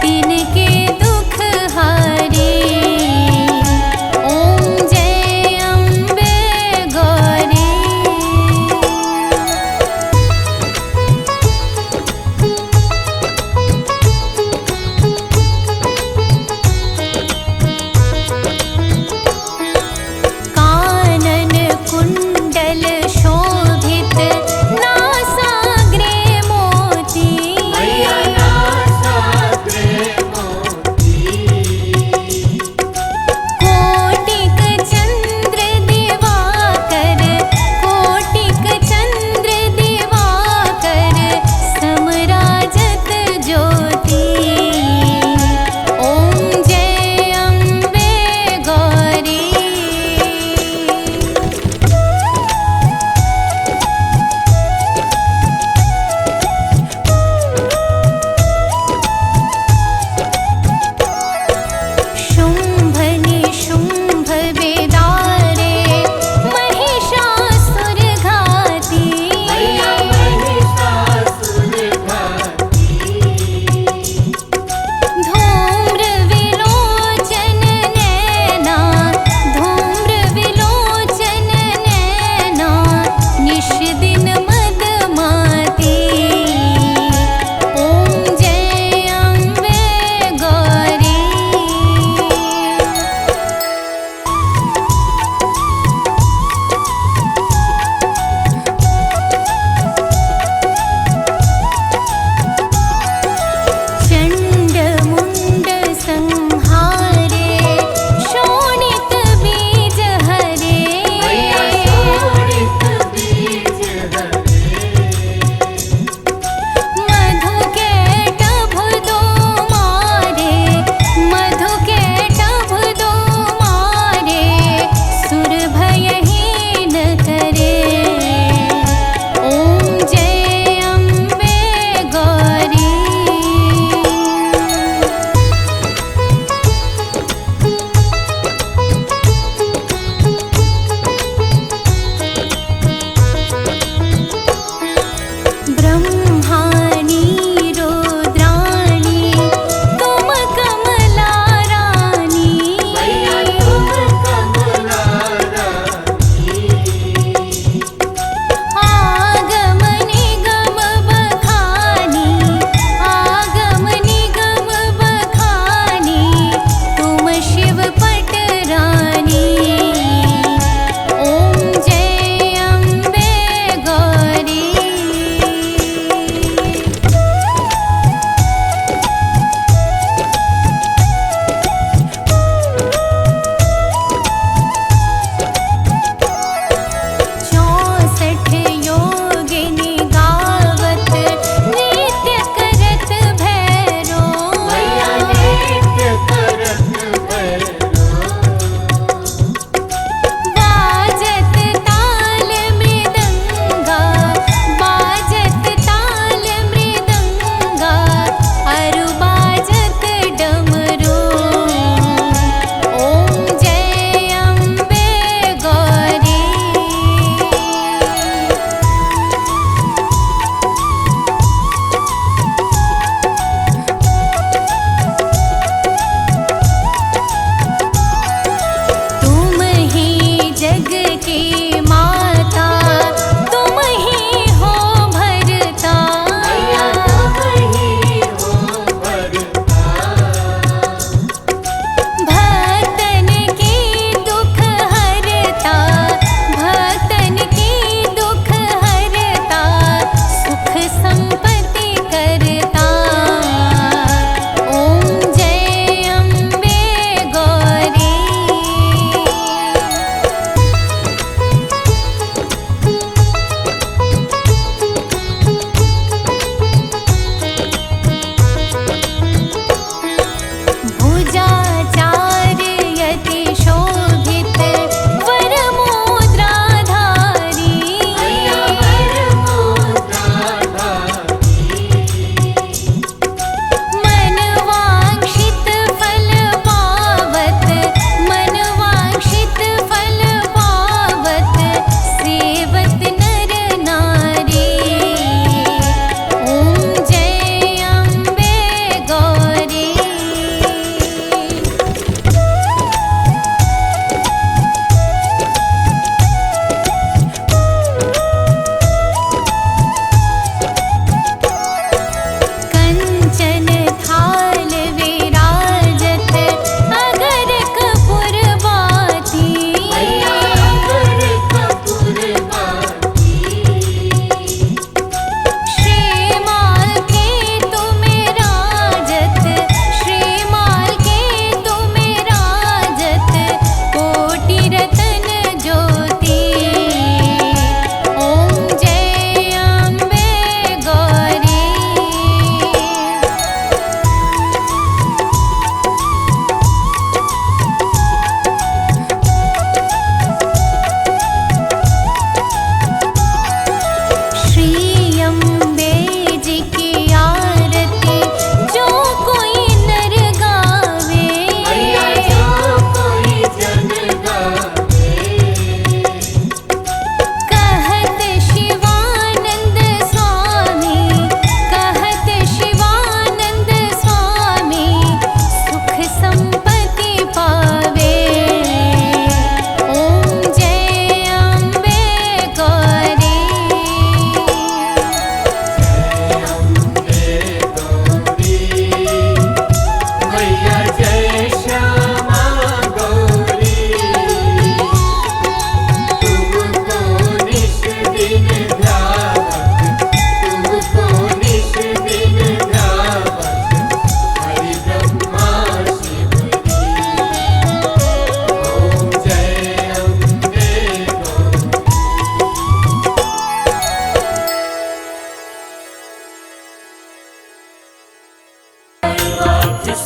तिनके दुख हारे। ओम जय अम्बे गौरी। कानन कुंडल शोभित नासाग्रे मोती। मैया नासाग्रे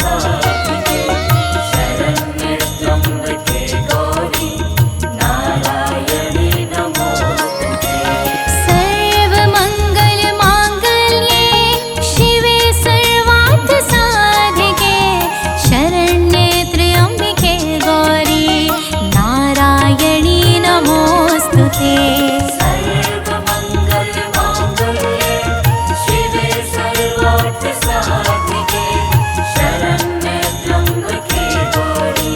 साधिके शरण्ये त्र्यम्बके गौरी नारायणी नमोस्तुते। सर्वमङ्गल माङ्गल्ये शिवे सर्वार्थ साधिके शरण्ये त्र्यम्बिके गौरी नारायणी नमोस्तुते। सर्वमङ्गलमाङ्गल्ये शिवे सर्वार्थ साधिके शरण्ये त्र्यम्बके गौरी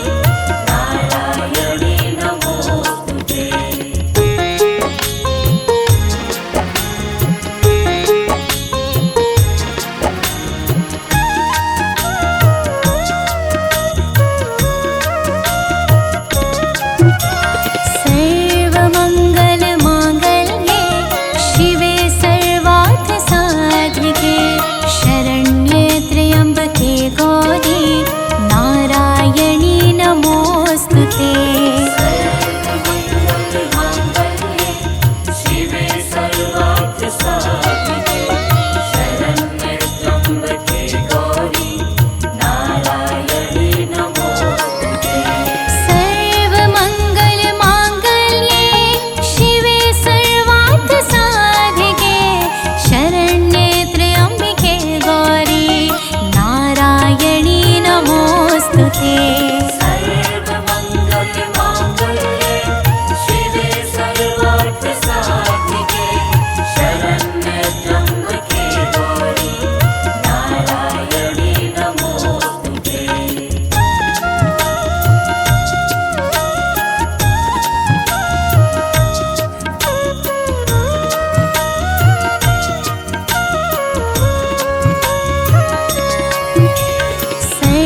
नारायणी नमोस्तुते। सर्वमङ्गल माङ्गल्ये शिवे सर्वार्थ साधिके शरण्ये त्र्यम्बके गौरी नारायणी नमोस्तुते। सर्वमङ्गलमाङ्गल्ये शिवे सर्वार्थ साधिके शरण्ये त्र्यम्बके गौरी नारायणी नमोस्तुते। सर्वमङ्गल माङ्गल्ये शिवे सर्वार्थ साधिके शरण्ये त्र्यम्बिके गौरी नारायणी नमोस्तुते। सर्वमङ्गलमाङ्गल्ये शिवे सर्वार्थ साधिके शरण्ये त्र्यम्बके गौरी नारायणी नमोस्तुते।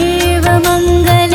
सर्वमङ्गल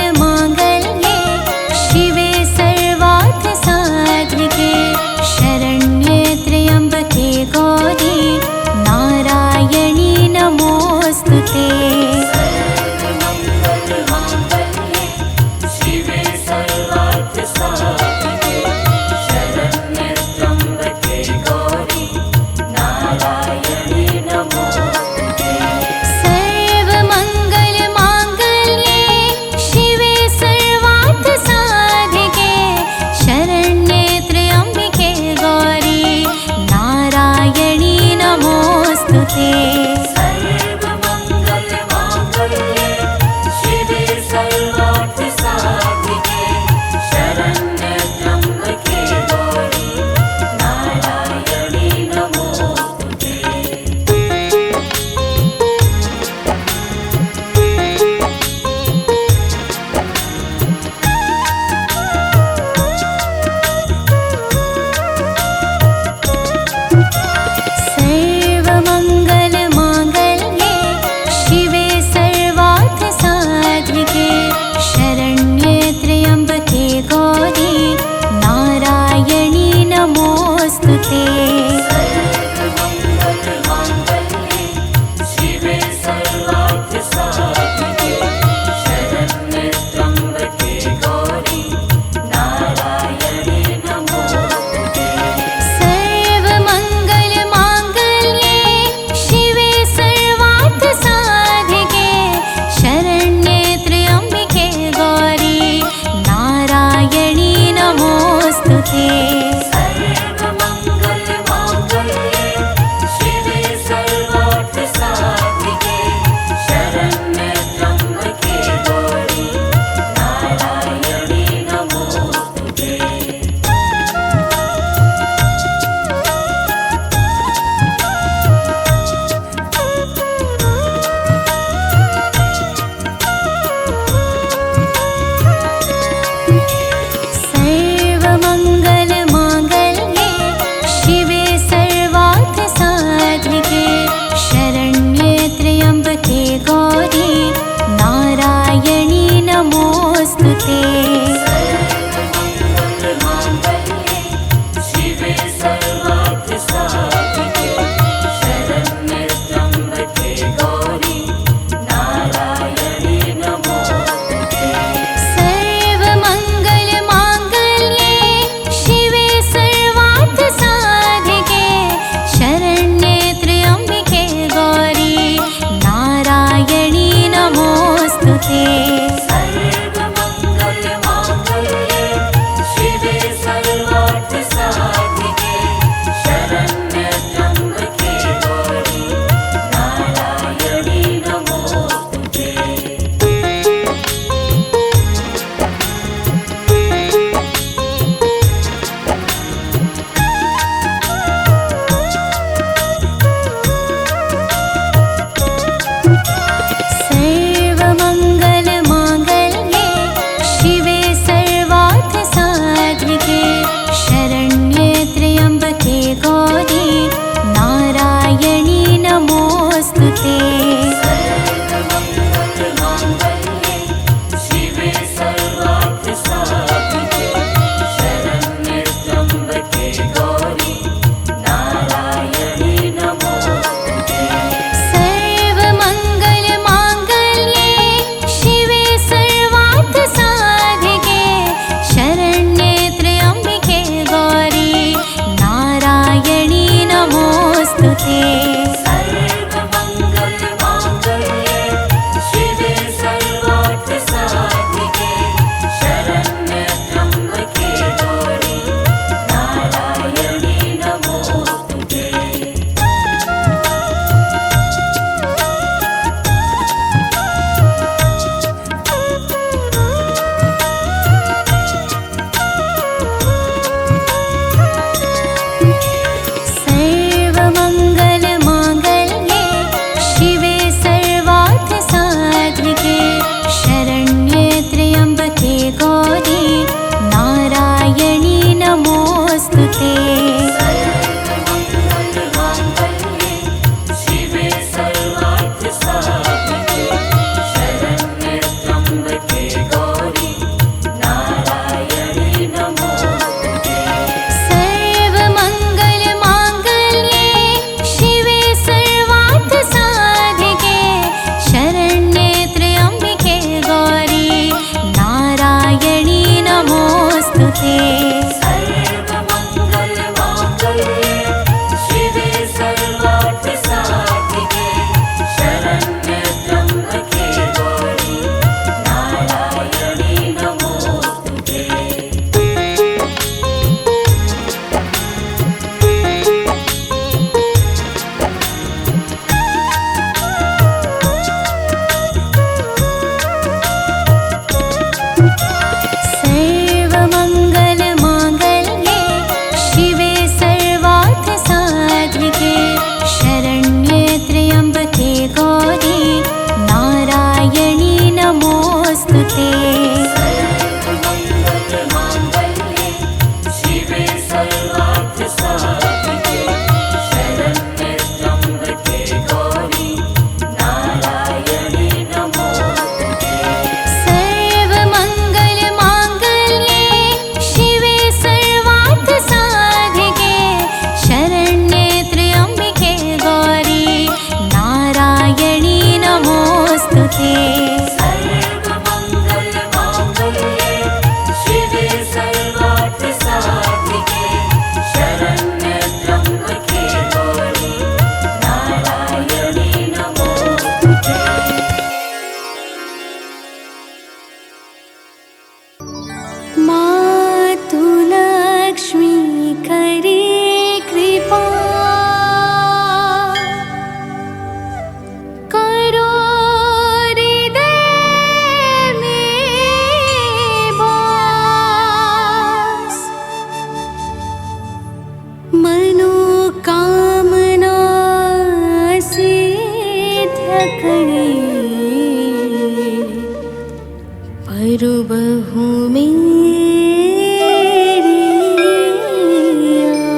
गुरु बहु मेरी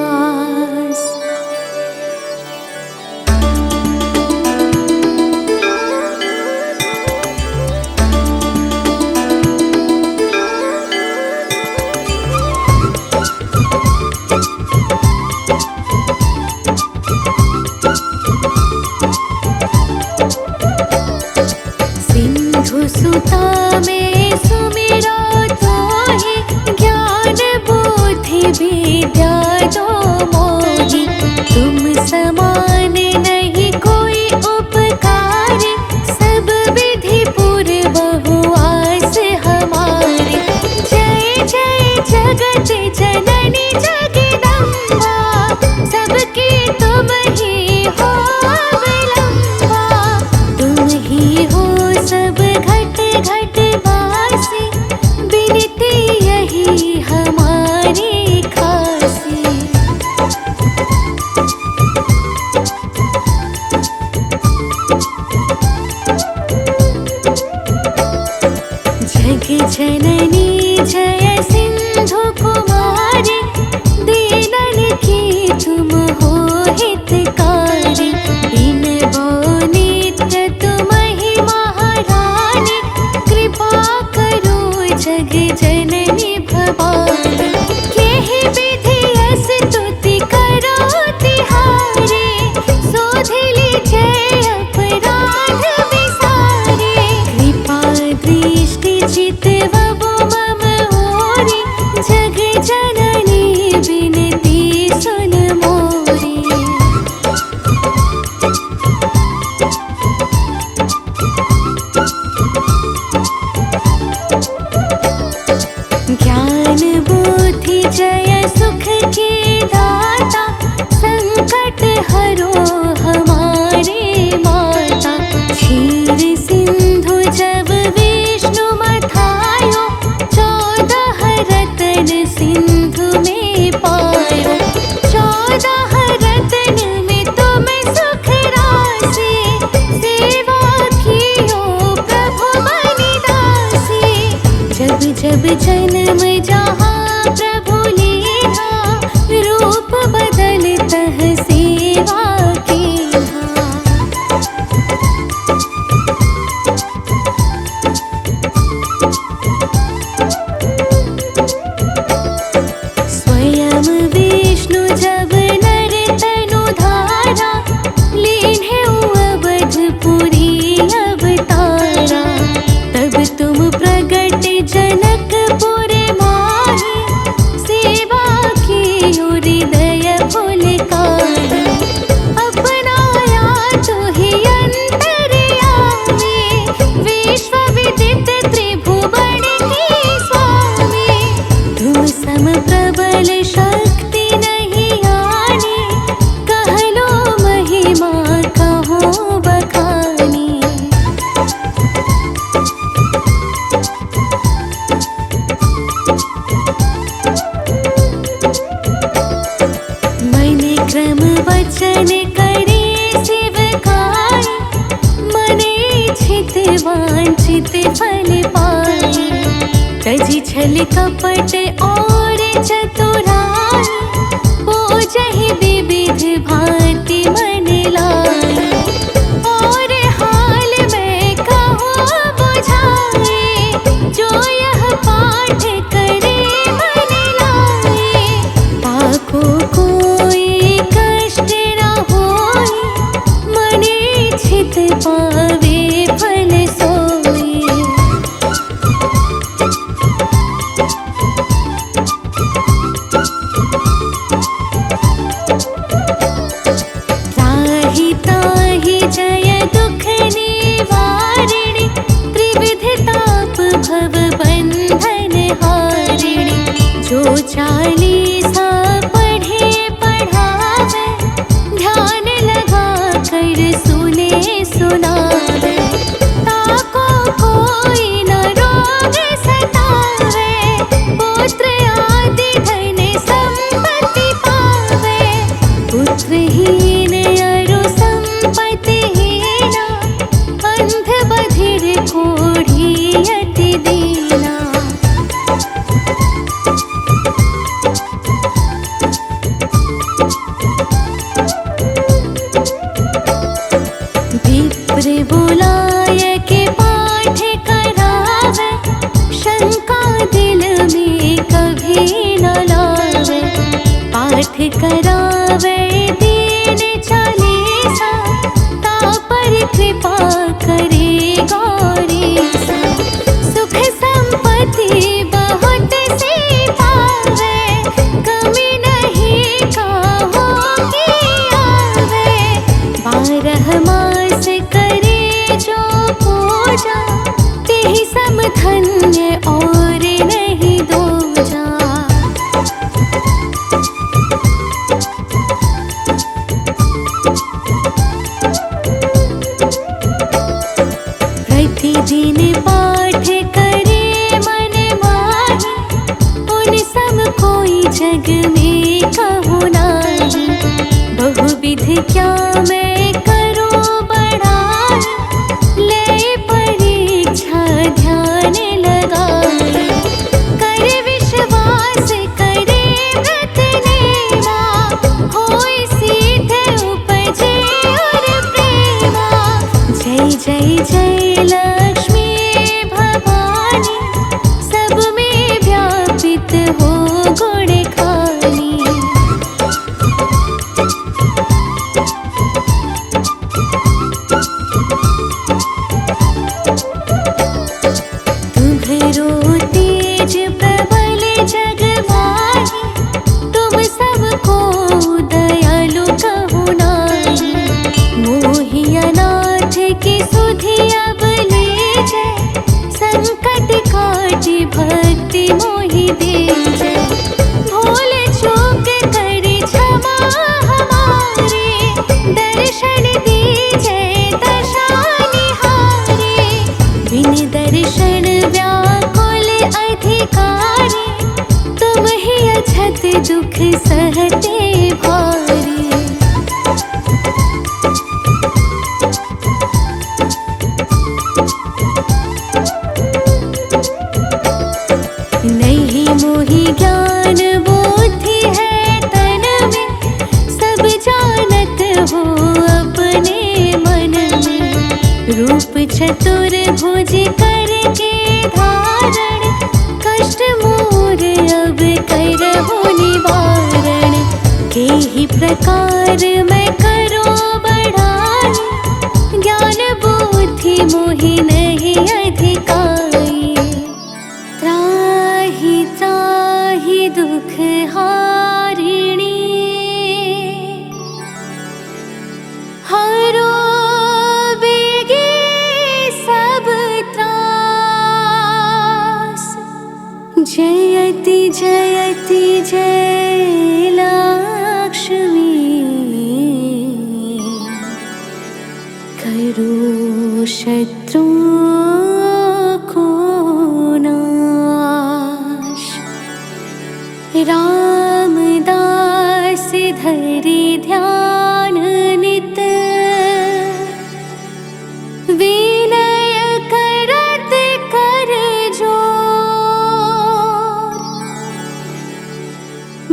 आस। सिंधु सुता में सुमिरो तोहि, ज्ञान बुद्धि विद्या दो मोहि। तुम समान नहीं कोई उपकारी, सब विधि पूर्वहु आस हमारी। जय जय जगत जननी जगदम्बा, सबकी तुम ही हो अवलंबा। तुम ही हो सब घट घट वासी, बिनती यही हमारी खासी। जग जननी जय सिंधु कुमारी, दीनन की तुम हो हितकारी। बिनबो नित्य तुम ही महारानी, कृपा करो जग जननी भवानी। केहि विधि अस स्तुति करो तिहारी, सोधिली जय अपराध विसारी। कृपा दृष्टि चितवबु मम ओरि, जग जननी बिनती सुन मोरी। ज्ञान बुद्धि जय सुख के दाता, संकट हरो हमारे माता। क्षीर सिंधु जब विष्णु मथायो, 14 रतन सिंधु में पायो। 14 रतन में तुम सुख राशि, सेवा कियो प्रभु मनिदासी। जब जब जन्म जहाँ प्रभु लीन्हा, रूप बदलतह सेवा कीन्हा। स्वयं विष्णु जब नर तनु धारा, लीन्हे अवधपुरी अवतारा। तब तुम प्रगट जनकपुर माहि, सेवा की हृदय पुलकाहि। अपनाया तुहि अंतर्यामी, विश्व विदित त्रिभुवन के स्वामी। तुम सम प्रबल शक्ति नहीं आनी, कहलो महिमा कहो बखानी। मन क्रम वचन करे सेवकाई, मने इच्छित वांछित फल पाई। तजी छल कपट और चतुराई, पूजहि विविध भांति मन लाई। और हाल में कहो बुझाए, जो यह पाठ करे मन लाए। ताको कोई कष्ट न होई, मने इच्छित पावे फल सोई। त्राहि ताहि जय दुख निवारिणि, त्रिविध ताप भव बंधन हारिणि। जो चालीसा पढ़े पढ़ावे, ध्यान लगा कर सुने सुनावे। ताको कोई न रोग सतावे, पुत्र आदि धन संपत्ति पावे। पुत्रहीन अरु संपत्तिहीना, अंध बधिर कोढ़ी अति दीना। अन्य और नहीं दूजा। प्रतिदिन पाठ करे मन माही, उन सब कोई जग में कहूँ नाही। बहुविध क्या मैं करूँ बड़ाई, ले परीक्षा ध्यान लगाई। कर विश्वास करे व्रत नेमा, होय सीधे उपजे और प्रेमा। जय जय जय लक्ष्मी भवानी, सब में व्यापित हो गुण खानी। तुम्हरो तेज प्रबल जग माही, तुम सबको दयालु कहूँ नाही। मोहि अनाथ की सुधि अब लीजै, संकट काटि भक्ति मोहि दीजै। भूल चूक करी क्षमा हमारी, दर्शन दीजै दशा निहारी। बिन दर्शन व्याकुल अधिकारी, तुम ही अछत दुख सहते भारी। नहीं मोहि ज्ञान बुद्धि है तन में, सब जानत हो अपने मन में। रूप चतुर्भुज करके धारण, कष्ट मोर अब करहु निवारण। केहि प्रकार मैं करूँ बढ़ाई, ज्ञान बुद्धि मोहि नहीं अधिकाई। त्राहि त्राहि दुख हारिणी, हरो बेगे सब त्रास। जयति जयति जय लक्ष्मी, करो शत्रु को नाश। रामदास धरि ध्यान नित, विनय करत कर जोर।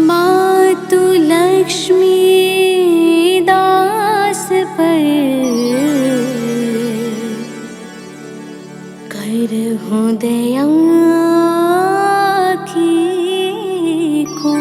मातु लक्ष्मी दास पर, करहु दया की को।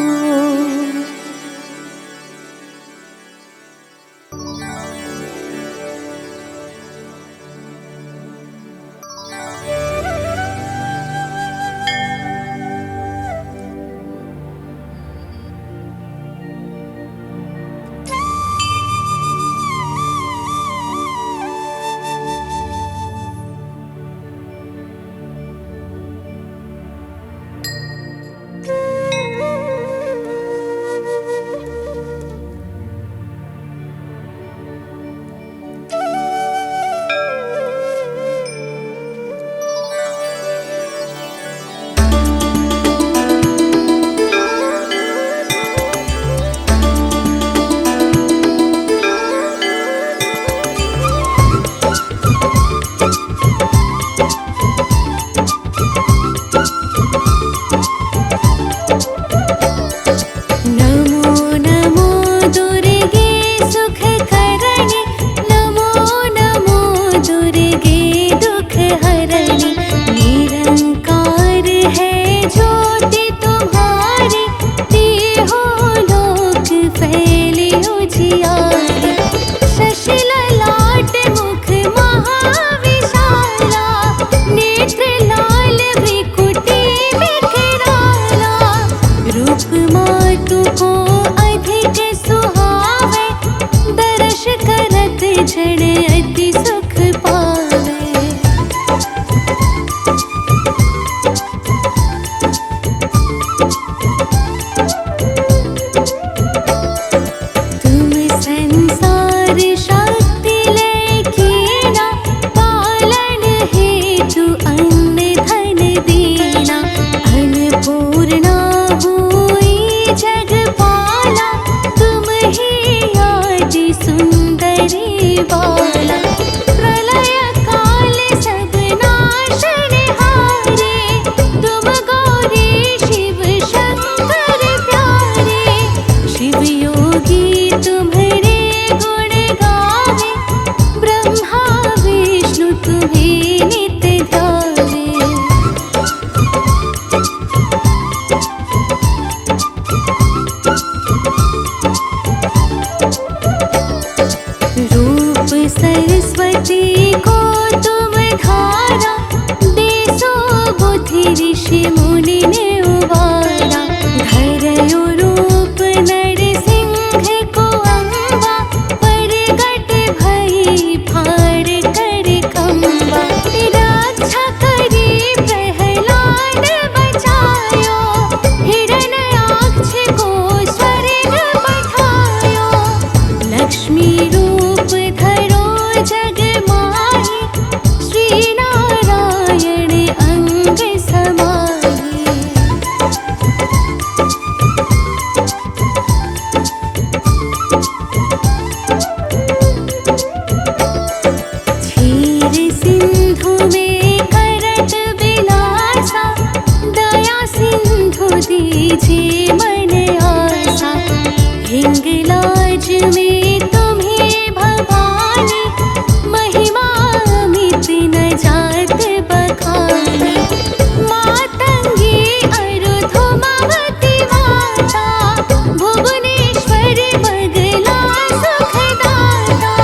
जे मन आसा, हिंगलाज में तुम्हें भवानी, महिमा मित न जात बखानी। मातंगी अरुधुमावती माता, भुवनेश्वर बगला सुखदाता।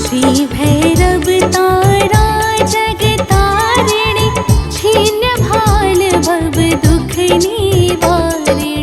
श्री भैरव तारा जगतारिणी, छीन्य भाल भव दुख निवारिणी।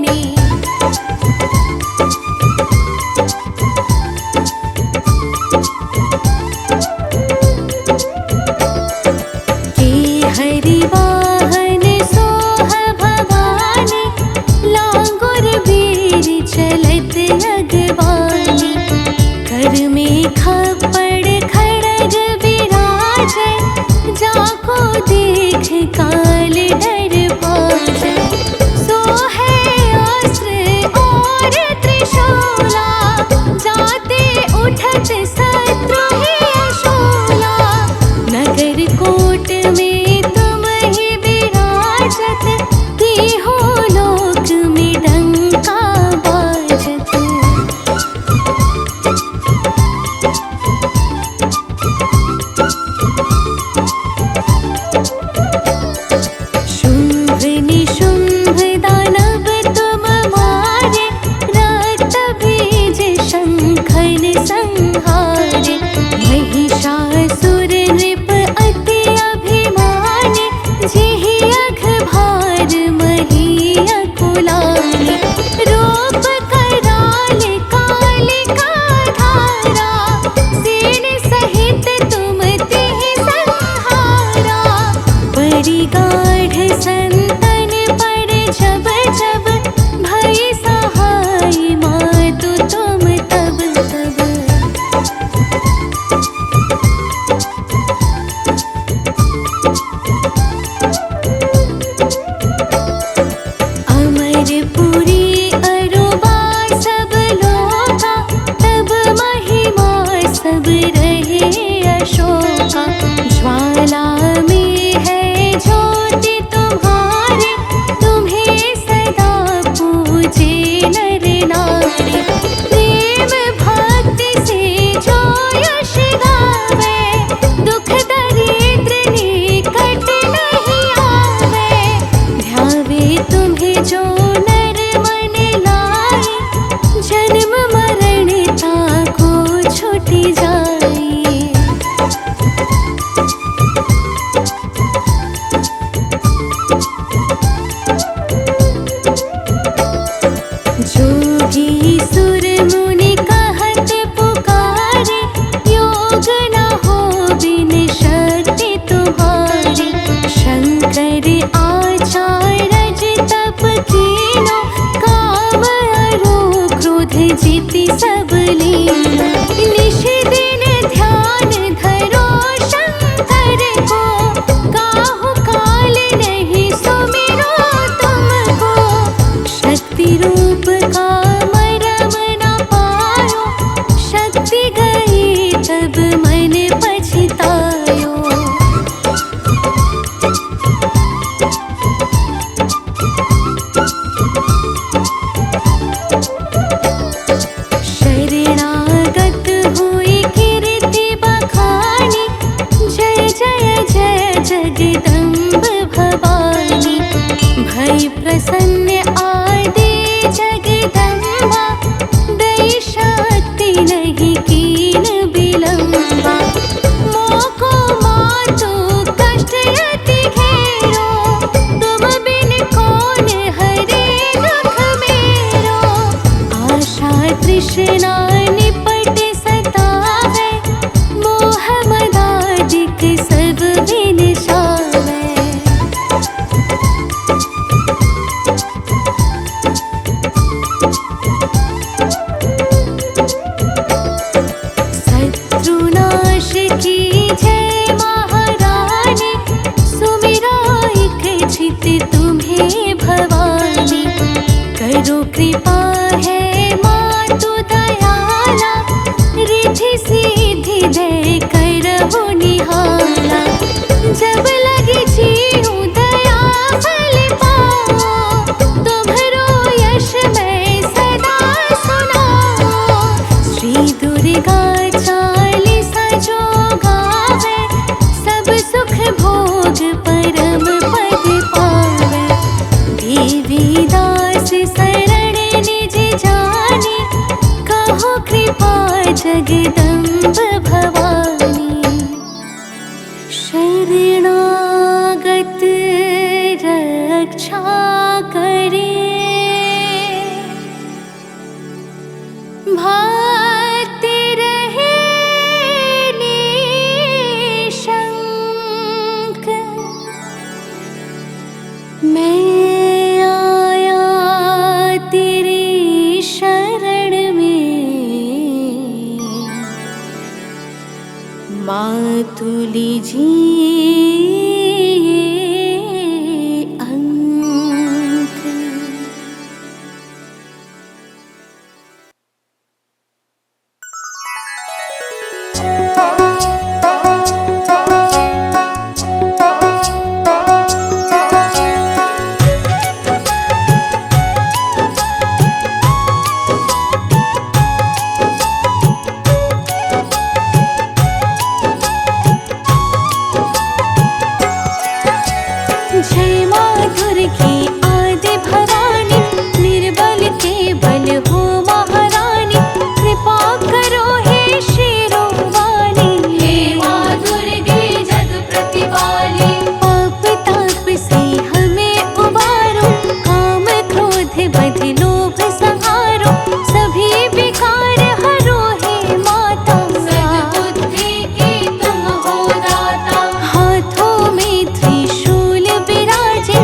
जय माँ दुर्गे आदि भवानी, निर्बल के बल हो महारानी, कृपा करो हे शेरों वाली। हे माँ दुर्गे जग प्रतिपाली, पाप ताप से हमें उबारो, काम क्रोध बध लोभ संहारो, सभी विकार हरो हे माता। सद्बुद्धि की तुम हो दाता, हाथों में त्रिशूल विराजे,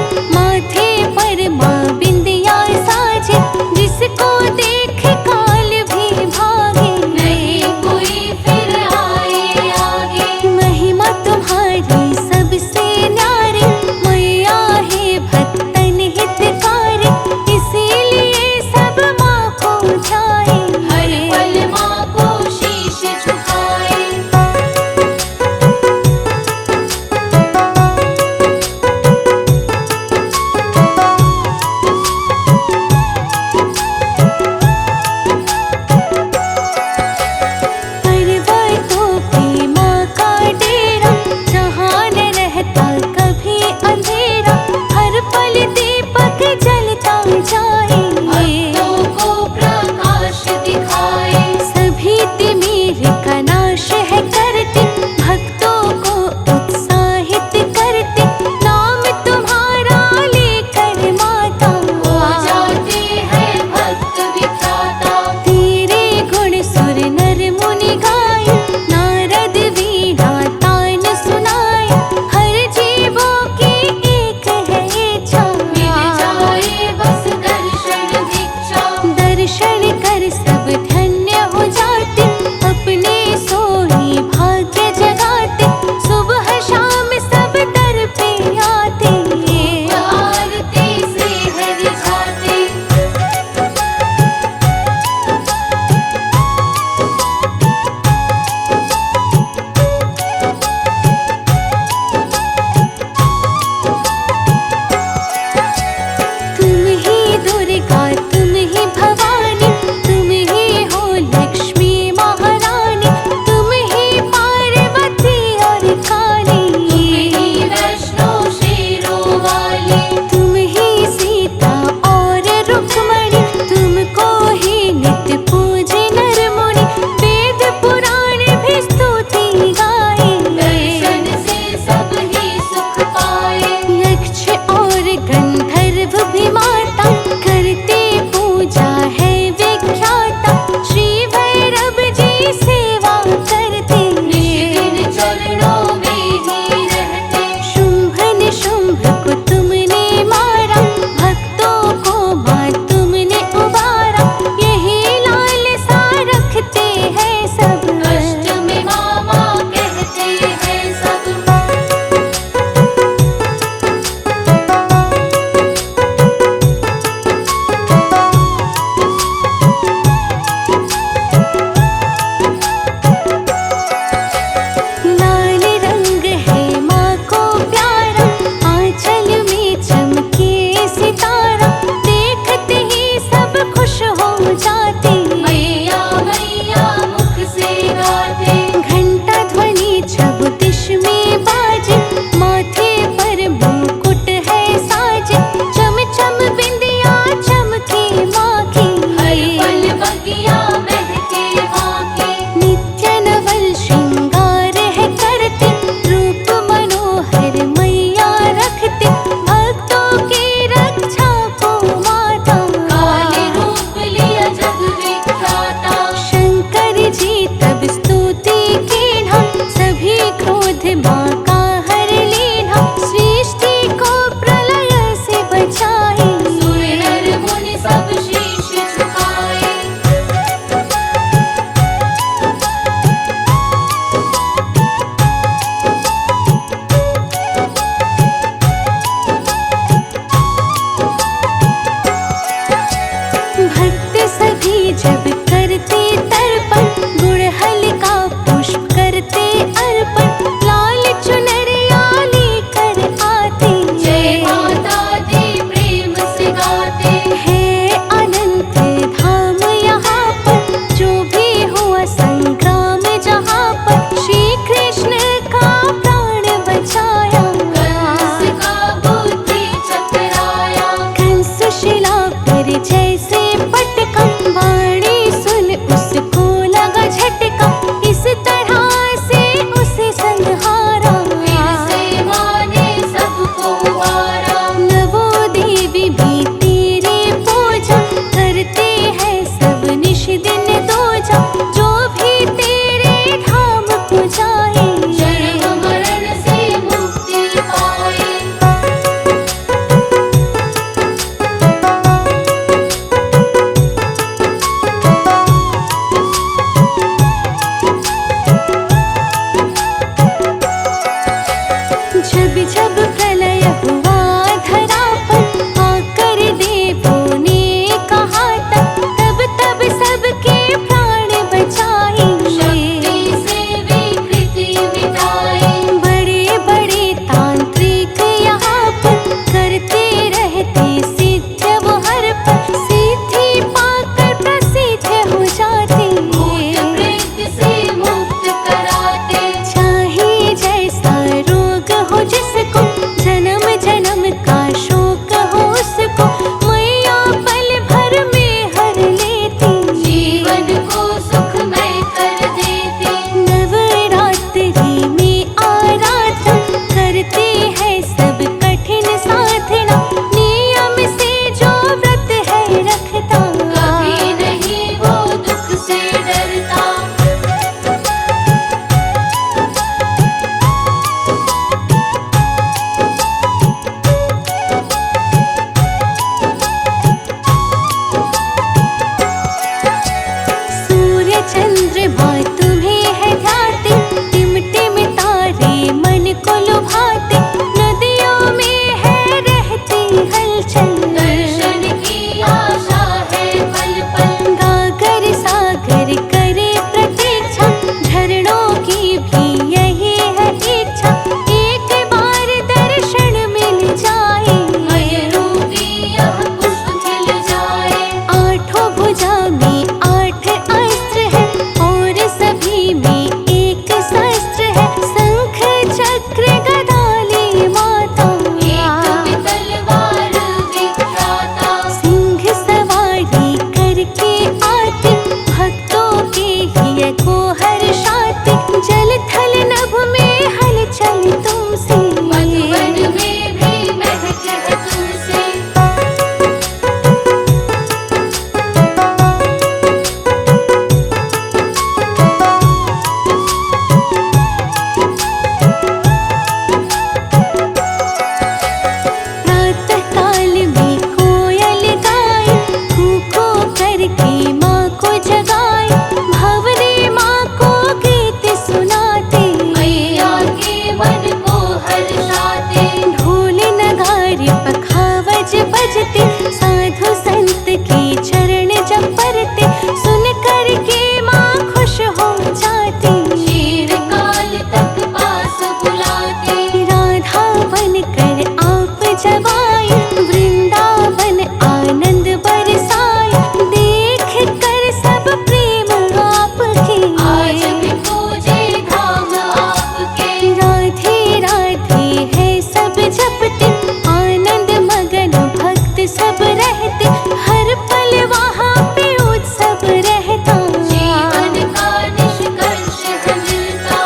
आए, वृंदावन आनंद बरसाए, देख कर सब प्रेम आपके। आज भी पूजे धाम आपके। राधे राधे है सब जपते, आनंद मगन भक्त सब रहते, हर पल वहाँ पे उत्सव रहता। जीवन का निष्कर्ष है मिलता।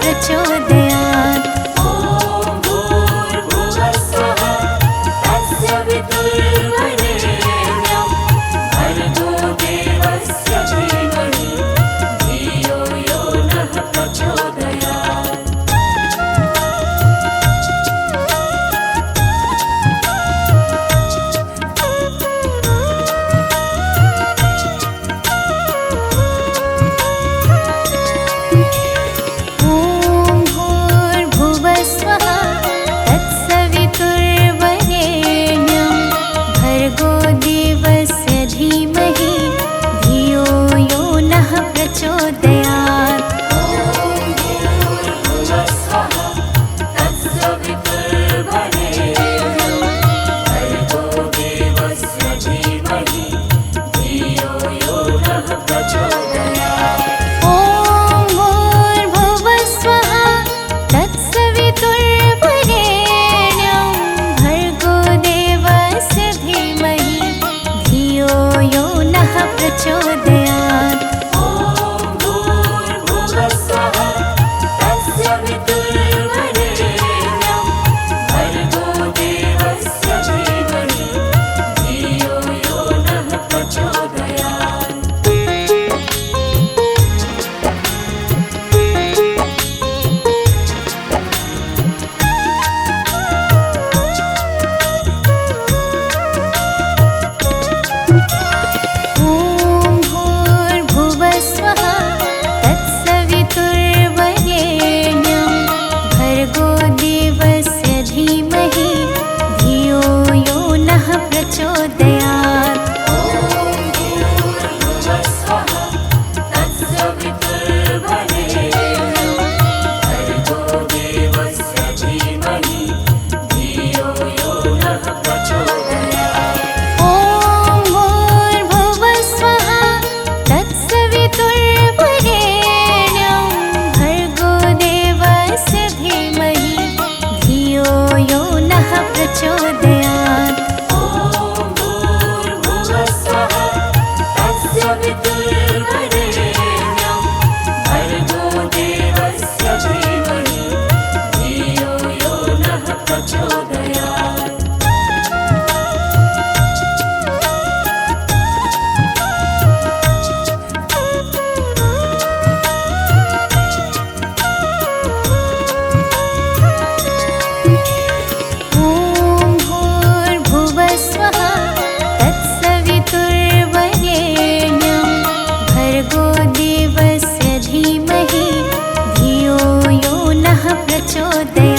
प्रचोदयात्। ॐ भूर्भुवस्सुवः तत्सवितुर्वरेण्यं भर्गो देवस्य धीमहि धियो यो नः प्रचोदयात्। ॐ भूर्भुवस्सुवः तत्सवितुर्वरेण्यं भर्गो देवस्य धीमहि धियो यो नः प्रचोदयात्। भूर्भुवस्सुवः तत्सवितुर्वरेण्यं भर्गो देवस्य धीमहि धियो यो नः प्रचोदयात्। ॐ भूर्भुवस्सुवः तत्सवितुर्वरेण्यं भर्गो देवस्य धीमहि धियो यो नः प्रचोदयात्। ॐ भूर्भुवस्सुवः तत्सवितुर्वरेण्यं भर्गो देवस्य धीमहि धियो यो नः प्रचोदयात्। ॐ भूर्भुवस्सुवः तत्सवितुर्वरेण्यं भर्गो देवस्य धीमहि धियो यो नः प्रचोदयात्। भूर्भुवस्सुवः तत्सवितुर्वरेण्यं भर्गो देवस्य धीमहि धियो यो नः प्रचोदयात्। ॐ भूर्भुवस्सुवः तत्सवितुर्वरेण्यं भर्गो देवस्य धीमहि धियो यो नः प्रचोदयात्। ॐ भूर्भुवस्सुवः तत्सवितुर्वरेण्यं भर्गो देवस्य धीमहि धियो यो नः प्रचोदयात्। ॐ भूर्भुवस्सुवः तत्सवितुर्वरेण्यं भर्गो देवस्य धीमहि धियो यो नः प्रचोदयात्।